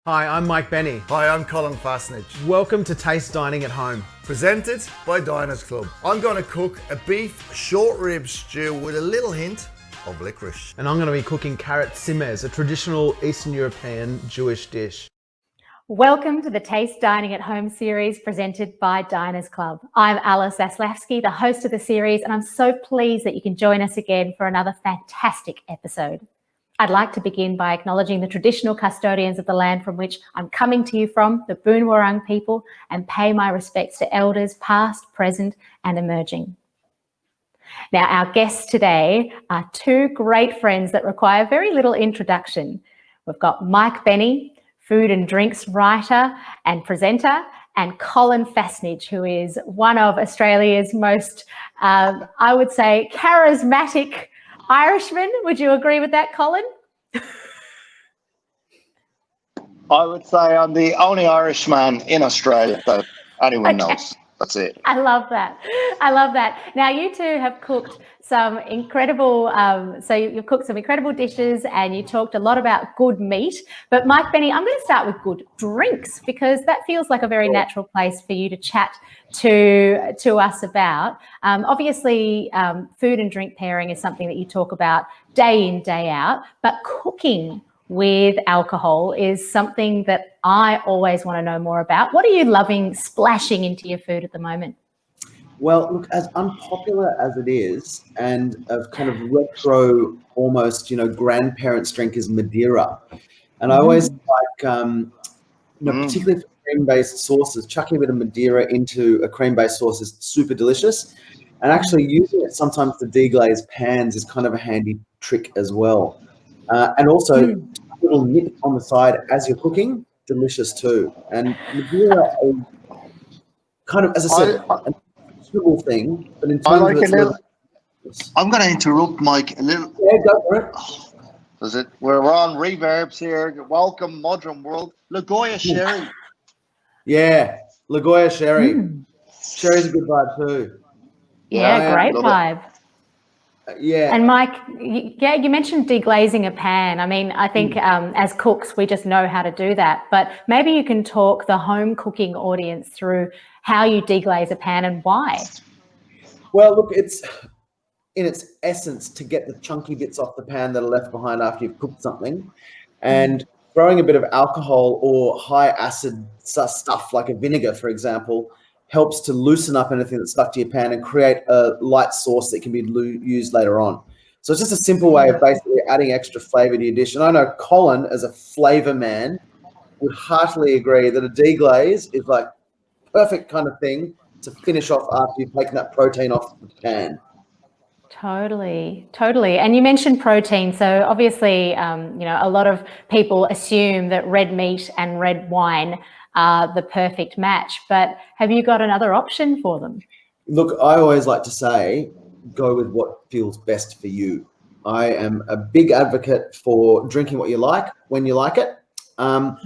Hi, I'm Mike Bennie. Hi, I'm Colin Fassnidge. Welcome to Taste Dining at Home. Presented by Diners Club. I'm going to cook a beef short rib stew with a little hint of licorice. And I'm going to be cooking carrot simers, a traditional Eastern European Jewish dish. Welcome to the Taste Dining at Home series presented by Diners Club. I'm Alice Zaslavsky, the host of the series, and I'm so pleased that you can join us again for another fantastic episode. I'd like to begin by acknowledging the traditional custodians of the land from which I'm coming to you from, the Boon Wurrung people, and pay my respects to elders past, present, and emerging. Now, our guests today are two great friends that require very little introduction. We've got Mike Bennie, food and drinks writer and presenter, and Colin Fassnidge, who is one of Australia's most, I would say, charismatic Irishmen. Would you agree with that, Colin? I would say I'm the only Irishman in Australia that anyone knows. That's it. I love that. I love that. Now, you two have cooked some incredible, you've cooked some incredible dishes and you talked a lot about good meat. But Mike Bennie, I'm going to start with good drinks because that feels like a very natural place for you to chat to us about. Obviously, food and drink pairing is something that you talk about day in, day out, but cooking with alcohol is something that I always want to know more about. What are you loving splashing into your food at the moment? Well, look, as unpopular as it is, and of kind of retro, almost, grandparents drink is Madeira. And I always like, particularly for cream-based sauces, chucking a bit of Madeira into a cream-based sauce is super delicious. And actually using it sometimes to deglaze pans is kind of a handy trick as well. And also, a little nip on the side as you're cooking, delicious too. And Madeira is kind of, as I said, a suitable thing, but in terms like of its I'm going to interrupt Mike a little. Yeah, go for it. Does it? We're on reverbs here. Welcome, modern world. Lagoya Sherry. Yeah, Lagoya Sherry. Sherry's a good vibe too. Yeah, great vibe. Yeah. And Mike, you mentioned deglazing a pan. I mean, I think as cooks, we just know how to do that. But maybe you can talk the home cooking audience through how you deglaze a pan and why. Well, look, it's in its essence to get the chunky bits off the pan that are left behind after you've cooked something. And throwing a bit of alcohol or high acid stuff like a vinegar, for example, helps to loosen up anything that's stuck to your pan and create a light sauce that can be used later on. So it's just a simple way of basically adding extra flavor to your dish. And I know Colin, as a flavor man, would heartily agree that a deglaze is like perfect kind of thing to finish off after you've taken that protein off the pan. Totally. And you mentioned protein. So obviously, a lot of people assume that red meat and red wine are the perfect match, but have you got another option for them? Look, I always like to say, go with what feels best for you. I am a big advocate for drinking what you like when you like it. But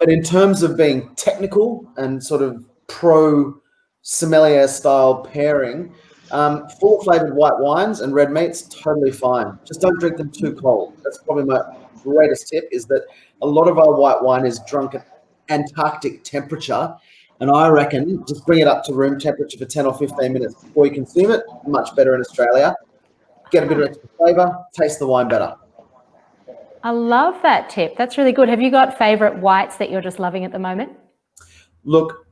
in terms of being technical and sort of pro sommelier style pairing, full flavored white wines and red meats, totally fine. Just don't drink them too cold. That's probably my greatest tip, is that a lot of our white wine is drunk at Antarctic temperature, and I reckon just bring it up to room temperature for 10 or 15 minutes before you consume it. Much better in Australia. Get a bit of extra flavour, taste the wine better. I love that tip. That's really good. Have you got favourite whites that you're just loving at the moment? Look,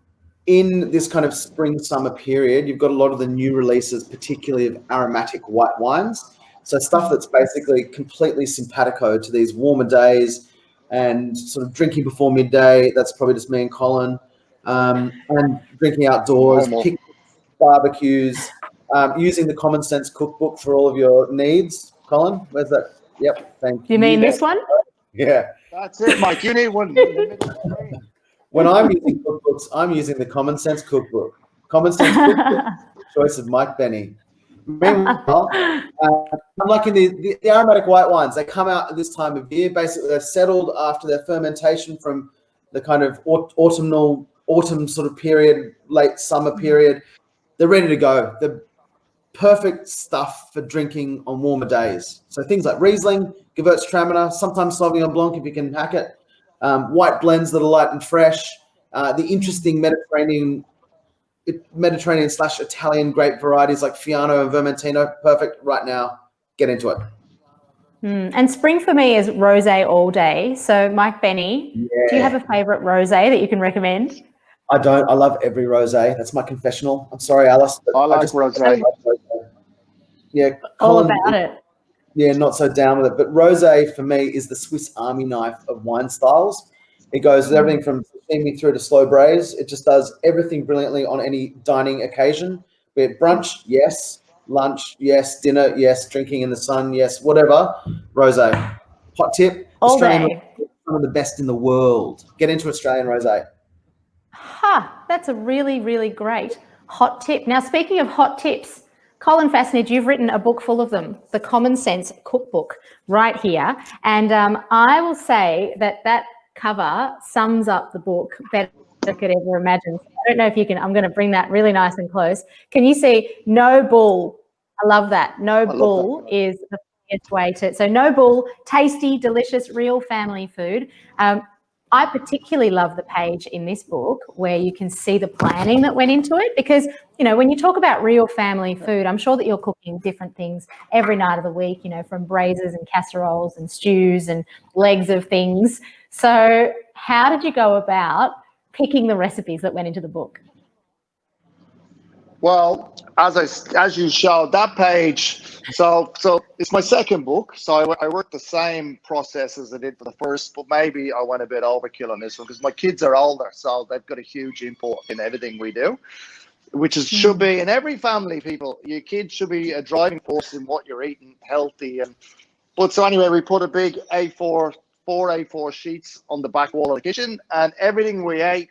in this kind of spring-summer period, you've got a lot of the new releases, particularly of aromatic white wines. So stuff that's basically completely simpatico to these warmer days and sort of drinking before midday. That's probably just me and Colin. And drinking outdoors, picnics, barbecues, using the Common Sense cookbook for all of your needs. Colin, where's that? Yep, thank you. You mean this one? Yeah. That's it, Mike. You need one. When I'm using cookbooks, I'm using the Common Sense cookbook. Common Sense cookbook, choice of Mike Bennie. Meanwhile, like in the aromatic white wines, they come out at this time of year. Basically, they're settled after their fermentation from the kind of autumn sort of period, late summer period. They're ready to go. They're perfect stuff for drinking on warmer days. So things like Riesling, Gewürztraminer, sometimes Sauvignon Blanc if you can hack it. white blends that are light and fresh, the interesting Mediterranean / Italian grape varieties like Fiano and Vermentino. Perfect right now. Get into it. And spring for me is rosé all day. So, Mike Bennie, do you have a favourite rosé that you can recommend? I don't. I love every rosé. That's my confessional. I'm sorry, Alice. But I like rosé. Yeah, All Colin, about it. Yeah, not so down with it. But rosé for me is the Swiss Army knife of wine styles. It goes with everything from sashimi through to slow braise. It just does everything brilliantly on any dining occasion. Be it brunch, yes. Lunch, yes. Dinner, yes. Drinking in the sun, yes. Whatever. Rosé. Hot tip. All Australian day. rosé, some of the best in the world. Get into Australian rosé. That's a really, really great hot tip. Now, speaking of hot tips, Colin Fassnidge, you've written a book full of them, the Common Sense Cookbook, right here. And I will say that cover sums up the book better than I could ever imagine. So I don't know if you can, I'm going to bring that really nice and close. Can you see no bull? I love that. No bull is the best way to, so no bull, tasty, delicious, real family food. I particularly love the page in this book where you can see the planning that went into it, because, you know, when you talk about real family food, I'm sure that you're cooking different things every night of the week, you know, from braises and casseroles and stews and legs of things. So how did you go about picking the recipes that went into the book? Well, as you showed that page, so it's my second book. So I worked the same process as I did for the first, but maybe I went a bit overkill on this one because my kids are older, so they've got a huge input in everything we do, which is should be in every family. People, your kids should be a driving force in what you're eating, healthy. But so anyway, we put a big four A4 sheets on the back wall of the kitchen, and everything we ate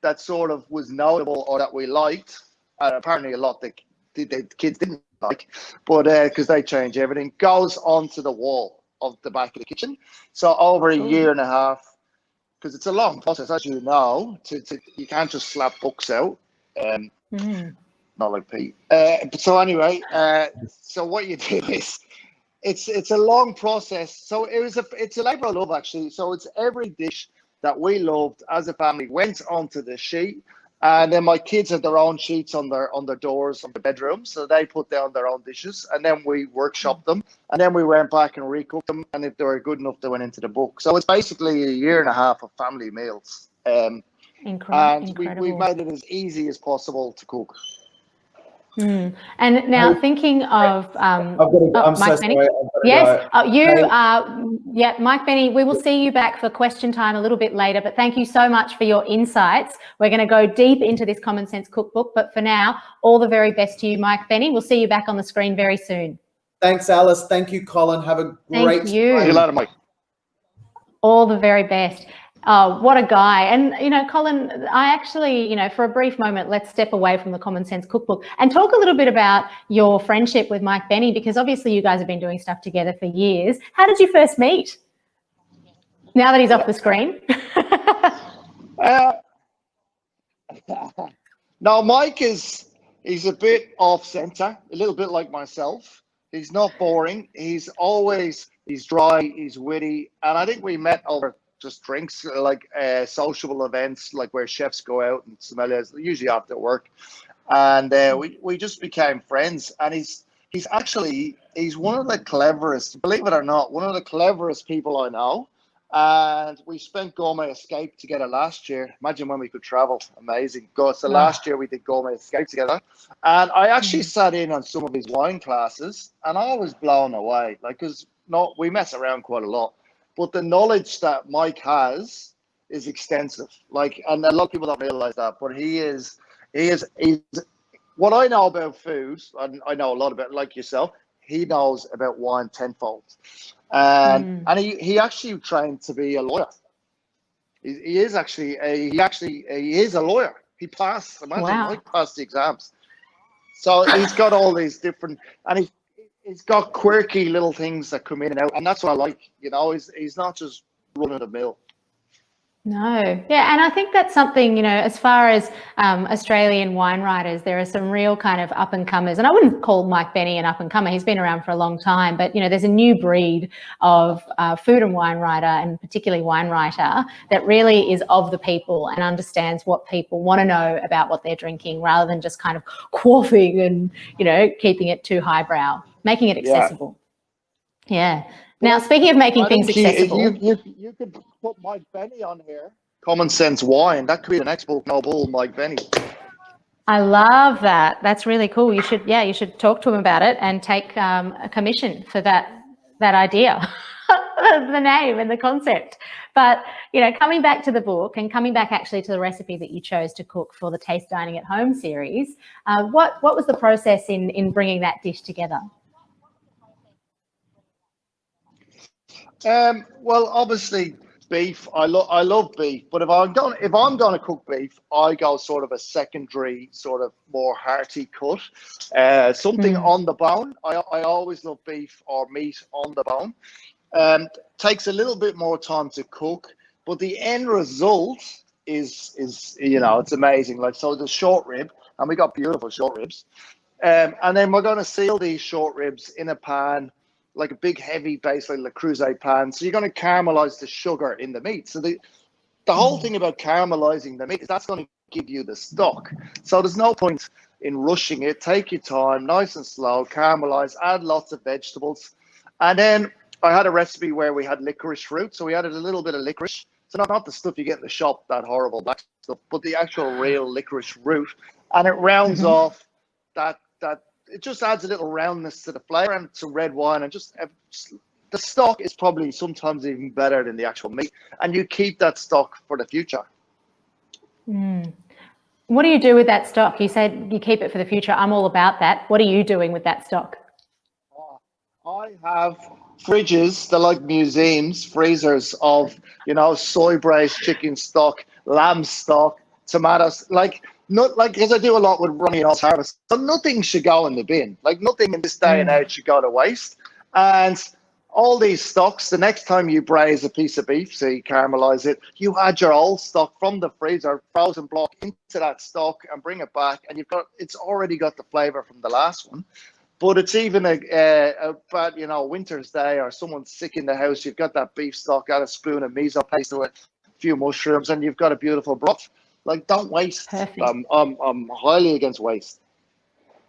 that sort of was notable or that we liked. Apparently a lot that the kids didn't like, but because they change everything, goes onto the wall of the back of the kitchen. So over a year and a half, because it's a long process, as you know, you can't just slap books out. Not like Pete. So anyway, so what you do is it's a long process. So it's a labor of love, actually. So it's every dish that we loved as a family went onto the sheet. And then my kids had their own sheets on their doors of the bedroom, so they put down their own dishes, and then we workshopped them, and then we went back and recooked them, and if they were good enough, they went into the book. So it's basically a year and a half of family meals, and we've made it as easy as possible to cook. And now thinking of I'm Mike so Bennie. sorry. Yes, Mike Bennie, we will see you back for question time a little bit later, but thank you so much for your insights. We're going to go deep into this Common Sense Cookbook, but for now, all the very best to you, Mike Bennie. We'll see you back on the screen very soon. Thanks, Alice. Thank you, Colin. Have a great Thank you. See you later, Mike. All the very best. Oh, what a guy. And, you know, Colin, I actually, you know, for a brief moment, let's step away from the Common Sense Cookbook and talk a little bit about your friendship with Mike Bennie, because obviously you guys have been doing stuff together for years. How did you first meet? Now that he's off the screen. No, Mike he's a bit off center, a little bit like myself. He's not boring. He's dry, he's witty. And I think we met over just drinks, like sociable events, like where chefs go out and sommeliers, usually after work. And we just became friends. And he's one of the cleverest, believe it or not, one of the cleverest people I know. And we spent Gourmet Escape together last year. Imagine when we could travel. Amazing. So last year we did Gourmet Escape together. And I actually sat in on some of his wine classes, and I was blown away. Like, because we mess around quite a lot. But the knowledge that Mike has is extensive. Like, and a lot of people don't realize that, but he's what I know about food, I know a lot about, like yourself, he knows about wine tenfold. And he actually trained to be a lawyer. He is a lawyer. He passed. Imagine, Mike passed the exams. So he's got all these different, and he's got quirky little things that come in and out, and that's what I like. You know, he's not just run of the mill. No. Yeah. And I think that's something, as far as Australian wine writers, there are some real kind of up and comers. And I wouldn't call Mike Bennie an up and comer. He's been around for a long time. But, there's a new breed of food and wine writer, and particularly wine writer, that really is of the people and understands what people want to know about what they're drinking, rather than just kind of quaffing and, keeping it too highbrow, making it accessible. Yeah. Now, speaking of making things accessible, you could put Mike Bennie on here. Common Sense Wine. That could be the next book. No bull, Mike Bennie. I love that. That's really cool. You should talk to him about it and take a commission for that idea, the name and the concept. But coming back to the book and coming back actually to the recipe that you chose to cook for the Taste Dining at Home series, what was the process in bringing that dish together? Well, obviously beef. I love beef, but if I'm going to cook beef, I go sort of a secondary, sort of more hearty cut. Something on the bone. I always love beef or meat on the bone. Takes a little bit more time to cook, but the end result is it's amazing. Like, so the short rib, and we got beautiful short ribs, and then we're going to seal these short ribs in a pan, like a big heavy base, like Le Creuset pan. So you're going to caramelize the sugar in the meat. So the whole thing about caramelizing the meat is that's going to give you the stock. So there's no point in rushing it. Take your time, nice and slow, caramelize, add lots of vegetables. And then I had a recipe where we had licorice root. So we added a little bit of licorice. So not the stuff you get in the shop, that horrible black stuff, but the actual real licorice root. And it rounds off that it just adds a little roundness to the flavor, and some red wine, and just the stock is probably sometimes even better than the actual meat, and you keep that stock for the future. What do you do with that stock? You said you keep it for the future. I'm all about that. What are you doing with that stock? I have fridges, they're like museums, freezers of soy braised chicken stock, lamb stock, tomatoes, because I do a lot with Ronnie and Oz Harvest. So nothing should go in the bin. Like, nothing in this day and age should go to waste. And all these stocks, the next time you braise a piece of beef, so you caramelize it, you add your old stock from the freezer, frozen block, into that stock and bring it back. And it's already got the flavor from the last one. But it's even a bad, winter's day, or someone's sick in the house, you've got that beef stock, add a spoon of miso paste to it, a few mushrooms, and you've got a beautiful broth. Like, don't waste. Perfect. I'm highly against waste.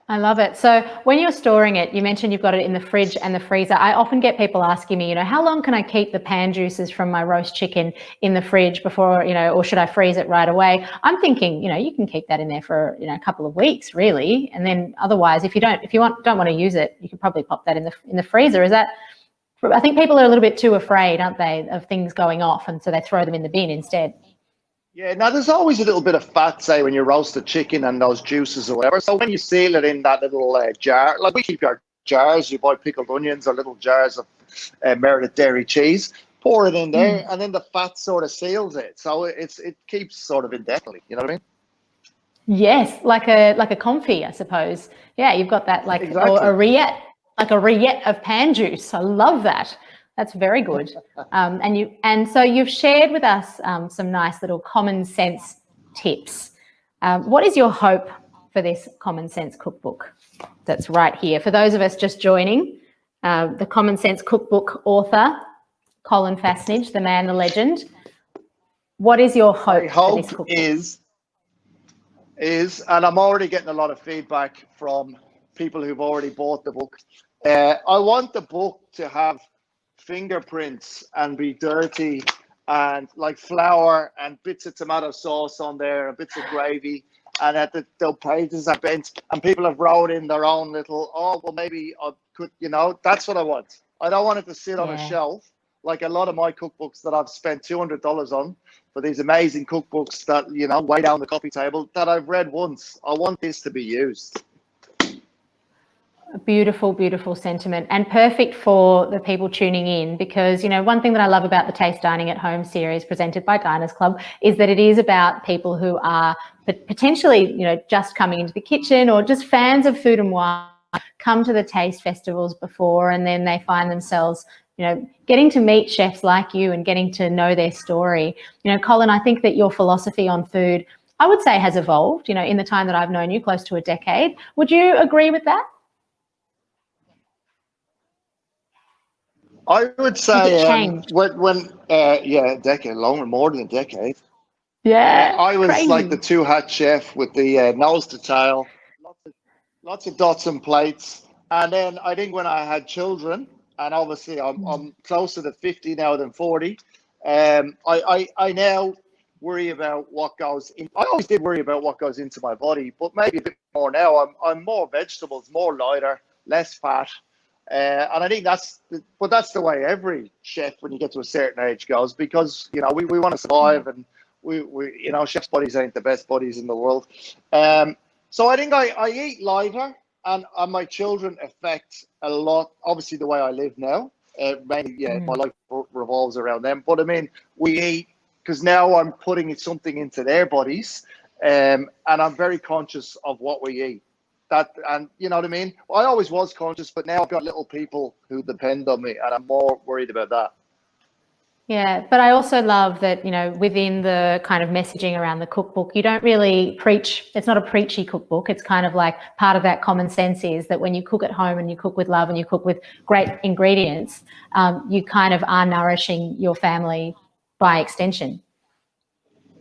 I love it. So when you're storing it, you mentioned you've got it in the fridge and the freezer. I often get people asking me, how long can I keep the pan juices from my roast chicken in the fridge before, or should I freeze it right away? I'm thinking, you can keep that in there for, a couple of weeks, really. And then otherwise, if you don't want to use it, you could probably pop that in the freezer. I think people are a little bit too afraid, aren't they, of things going off, and so they throw them in the bin instead. Yeah, now there's always a little bit of fat, say, when you roast the chicken and those juices or whatever. So when you seal it in that little jar, like we keep our jars, you buy pickled onions or little jars of Meredith dairy cheese, pour it in there, and then the fat sort of seals it. So it keeps sort of indefinitely, you know what I mean? Yes, like a confit, I suppose. Yeah, you've got that exactly. Or a rillette of pan juice. I love that. That's very good. And so you've shared with us some nice little common sense tips. What is your hope for this common sense cookbook that's right here? For those of us just joining, the common sense cookbook author, Colin Fassnidge, the man, the legend. What is your hope for this cookbook? Is, and I'm already getting a lot of feedback from people who've already bought the book. I want the book to have fingerprints and be dirty, and like flour and bits of tomato sauce on there and bits of gravy, and that the pages are bent and people have wrote in their own little, maybe I could, that's what I want. I don't want it to sit on a shelf like a lot of my cookbooks that I've spent $200 on for these amazing cookbooks that, way down the coffee table that I've read once. I want this to be used. A beautiful, beautiful sentiment, and perfect for the people tuning in, because, one thing that I love about the Taste Dining at Home series presented by Diners Club is that it is about people who are potentially, just coming into the kitchen, or just fans of food and wine, come to the taste festivals before, and then they find themselves, getting to meet chefs like you and getting to know their story. Colin, I think that your philosophy on food, I would say, has evolved, in the time that I've known you, close to a decade. Would you agree with that? I would Has it say changed? a decade, longer, more than a decade. Yeah, I was like the crazy. two-hat chef with the nose to tail, lots of dots and plates. And then I think when I had children, and obviously I'm closer to 50 now than 40, I now worry about what goes in. I always did worry about what goes into my body, but maybe a bit more now. I'm more vegetables, more lighter, less fat. And I think that's the way every chef, when you get to a certain age, goes, because we want to survive, and we chefs' bodies ain't the best bodies in the world. So I think I eat lighter, and my children affect a lot. Obviously, the way I live now, mainly, my life revolves around them. But I mean, we eat because now I'm putting something into their bodies, and I'm very conscious of what we eat. And you know what I mean? I always was conscious, but now I've got little people who depend on me, and I'm more worried about that. Yeah, but I also love that, within the kind of messaging around the cookbook, you don't really preach. It's not a preachy cookbook. It's kind of like part of that common sense is that when you cook at home and you cook with love and you cook with great ingredients, you kind of are nourishing your family by extension.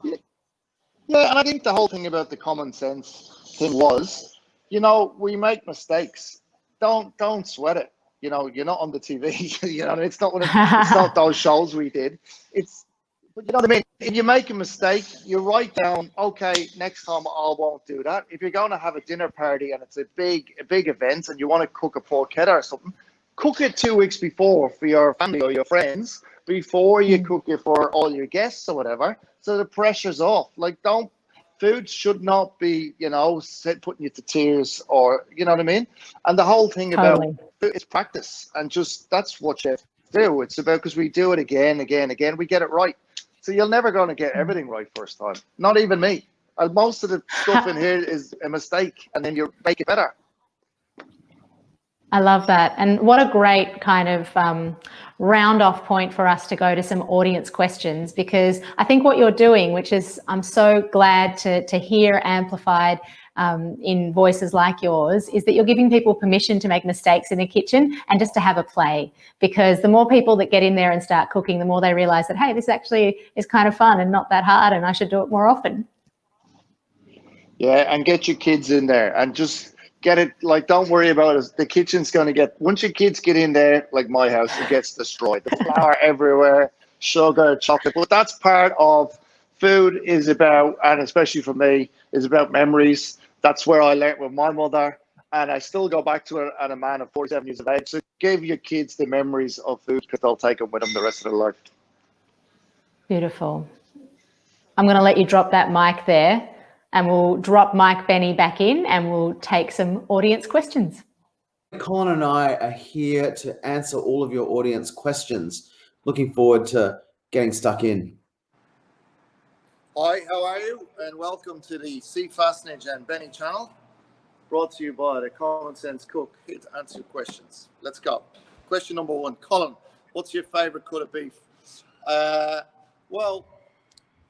Yeah, and I think the whole thing about the common sense thing was, we make mistakes. Don't sweat it. You're not on the TV. It's not those shows we did. But you know what I mean? If you make a mistake, you write down, okay, next time I won't do that. If you're going to have a dinner party and it's a big event and you want to cook a porchetta or something, cook it 2 weeks before for your family or your friends, before you cook it for all your guests or whatever, so the pressure's off. Like, food should not be, putting you to tears, or, you know what I mean? And the whole thing about Totally. food is practice, and just that's what chefs do. It's about, because we do it again, we get it right. So you're never going to get everything right first time. Not even me. Most of the stuff in here is a mistake, and then you make it better. I love that. And what a great kind of round off point for us to go to some audience questions, because I think what you're doing, which is I'm so glad to hear amplified in voices like yours, is that you're giving people permission to make mistakes in the kitchen and just to have a play. Because the more people that get in there and start cooking, the more they realize that, hey, this actually is kind of fun and not that hard, and I should do it more often. Yeah, and get your kids in there and just get it. Like, don't worry about it. The kitchen's going to once your kids get in there, like my house, it gets destroyed. The flour everywhere, sugar, chocolate. But that's part of food is about, and especially for me, is about memories. That's where I learned with my mother, and I still go back to it at a man of 47 years of age. So give your kids the memories of food, because they'll take them with them the rest of their life. Beautiful. I'm going to let you drop that mic there, and we'll drop Mike Bennie back in and we'll take some audience questions. Colin and I are here to answer all of your audience questions. Looking forward to getting stuck in. Hi, how are you? And welcome to the C. Fassnidge and Bennie channel, brought to you by the Common Sense Cook. Here to answer your questions. Let's go. Question number 1. Colin, what's your favourite cut of beef? Well,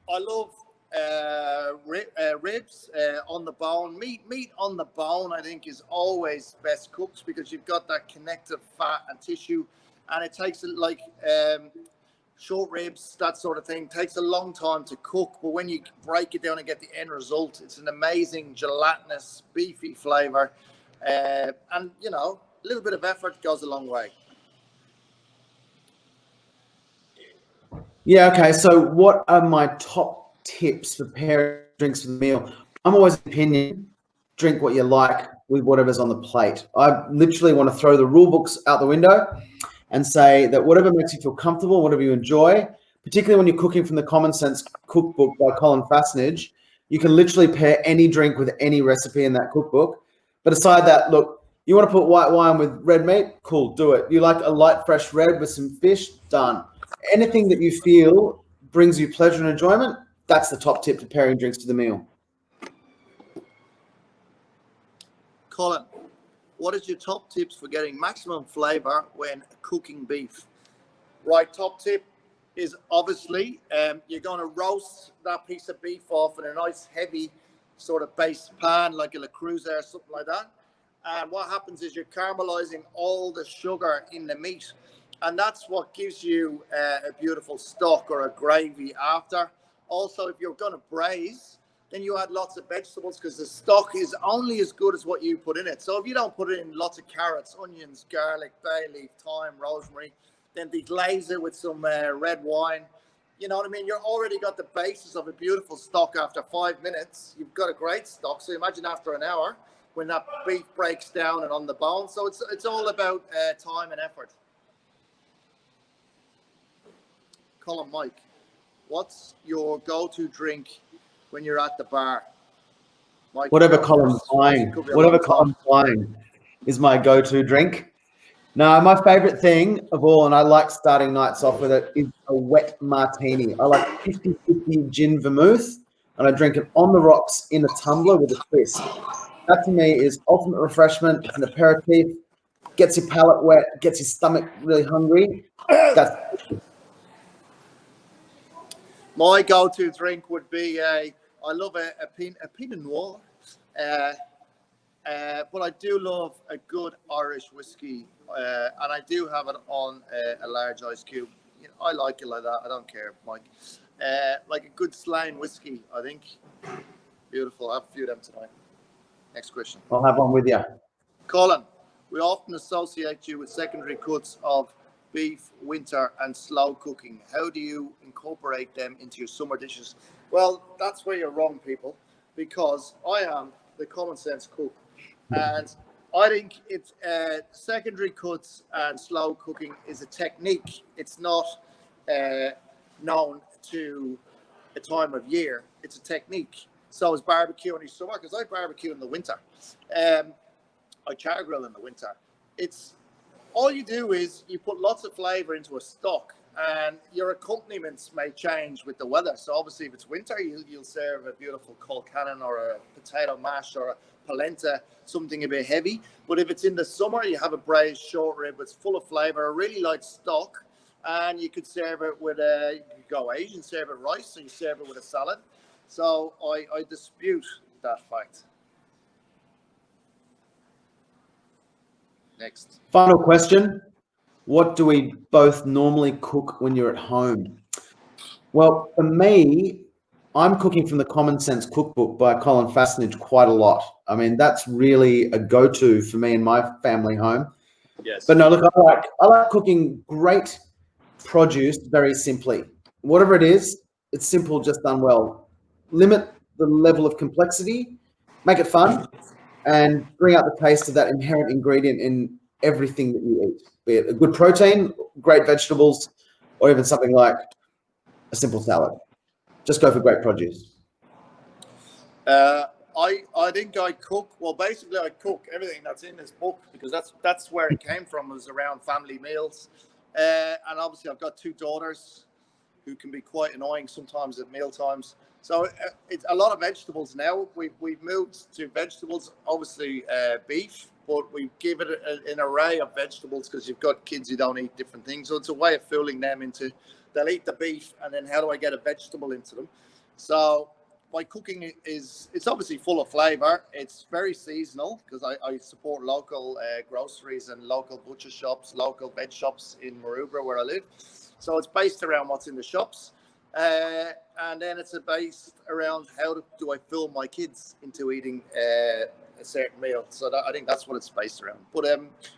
I love ribs on the bone. Meat on the bone, I think, is always best cooked, because you've got that connective fat and tissue, and it takes like short ribs, that sort of thing, takes a long time to cook. But when you break it down and get the end result, it's an amazing gelatinous, beefy flavor, and a little bit of effort goes a long way. Yeah, okay. So what are my top tips for pairing drinks for the meal? I'm always of the opinion, drink what you like with whatever's on the plate. I literally want to throw the rule books out the window and say that whatever makes you feel comfortable, whatever you enjoy, particularly when you're cooking from the Common Sense Cookbook by Colin Fassnidge, you can literally pair any drink with any recipe in that cookbook. But aside that, look, you want to put white wine with red meat? Cool, do it. You like a light, fresh red with some fish? Done. Anything that you feel brings you pleasure and enjoyment, that's the top tip for pairing drinks to the meal. Colin, what is your top tips for getting maximum flavor when cooking beef? Right, top tip is obviously you're going to roast that piece of beef off in a nice heavy sort of base pan, like a Le Creuset or something like that. And what happens is you're caramelizing all the sugar in the meat. And that's what gives you a beautiful stock or a gravy after. Also, if you're going to braise, then you add lots of vegetables because the stock is only as good as what you put in it. So if you don't put in lots of carrots, onions, garlic, bay leaf, thyme, rosemary, then deglaze it with some red wine. You know what I mean? You're already got the basis of a beautiful stock after 5 minutes. You've got a great stock. So imagine after an hour when that beef breaks down and on the bone. So it's all about time and effort. Colin, Mike, what's your go-to drink when you're at the bar? Mike, Whatever Colin's buying is my go-to drink. No, my favorite thing of all, and I like starting nights off with it, is a wet martini. I like 50-50 gin vermouth, and I drink it on the rocks in a tumbler with a twist. That to me is ultimate refreshment. It's an aperitif, gets your palate wet, gets your stomach really hungry. That's my go-to drink would be I love a Pinot Noir, but I do love a good Irish whiskey, and I do have it on a large ice cube. You know, I like it like that. I don't care, Mike. Like a good Slane whiskey, I think. Beautiful. I have a few of them tonight. Next question. I'll have one with you. Colin, we often associate you with secondary cuts of beef, winter, and slow cooking. How do you incorporate them into your summer dishes? Well, that's where you're wrong, people, because I am the common sense cook. And I think it's secondary cuts and slow cooking is a technique. It's not known to a time of year. It's a technique. So is barbecue in the summer, because I barbecue in the winter. I char grill in the winter. It's all you do is you put lots of flavor into a stock, and your accompaniments may change with the weather. So obviously, if it's winter, you'll serve a beautiful colcannon or a potato mash or a polenta, something a bit heavy. But if it's in the summer, you have a braised short rib. It's full of flavor, a really light stock, and you could serve it with you could go Asian, serve it rice, or you serve it with a salad. So I dispute that fact. Next. Final question. What do we both normally cook when you're at home? Well, for me, I'm cooking from the Common Sense Cookbook by Colin Fassnidge quite a lot. I mean, that's really a go-to for me and my family home. Yes. But no, look, I like cooking great produce very simply. Whatever it is, it's simple, just done well. Limit the level of complexity, make it fun, and bring out the taste of that inherent ingredient in everything that you eat, be it a good protein, great vegetables, or even something like a simple salad. Just go for great produce. I think I cook. Well, basically, I cook everything that's in this book because that's where it came from. Was around family meals, and obviously, I've got 2 daughters who can be quite annoying sometimes at meal times. So it's a lot of vegetables now. We've moved to vegetables, obviously beef, but we give it an array of vegetables because you've got kids who don't eat different things. So it's a way of fooling them into, they'll eat the beef and then how do I get a vegetable into them? So my cooking it's obviously full of flavor. It's very seasonal because I support local groceries and local butcher shops, local veg shops in Maroubra where I live. So it's based around what's in the shops. And then it's based around how do I fool my kids into eating a certain meal. So I think that's what it's based around. But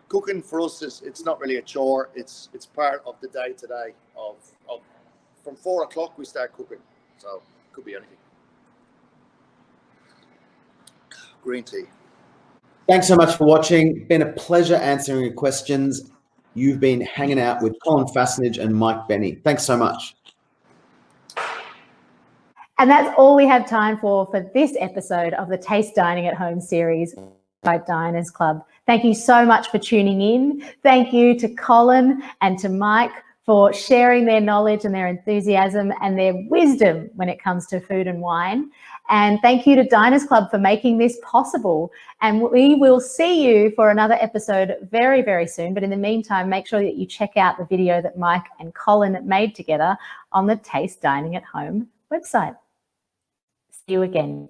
cooking for us it's not really a chore. It's part of the day to day. Of from 4 o'clock we start cooking. So it could be anything. Green tea. Thanks so much for watching. Been a pleasure answering your questions. You've been hanging out with Colin Fassnidge and Mike Bennie. Thanks so much. And that's all we have time for this episode of the Taste Dining at Home series by Diners Club. Thank you so much for tuning in. Thank you to Colin and to Mike for sharing their knowledge and their enthusiasm and their wisdom when it comes to food and wine. And thank you to Diners Club for making this possible. And we will see you for another episode very, very soon. But in the meantime, make sure that you check out the video that Mike and Colin made together on the Taste Dining at Home website. See you again.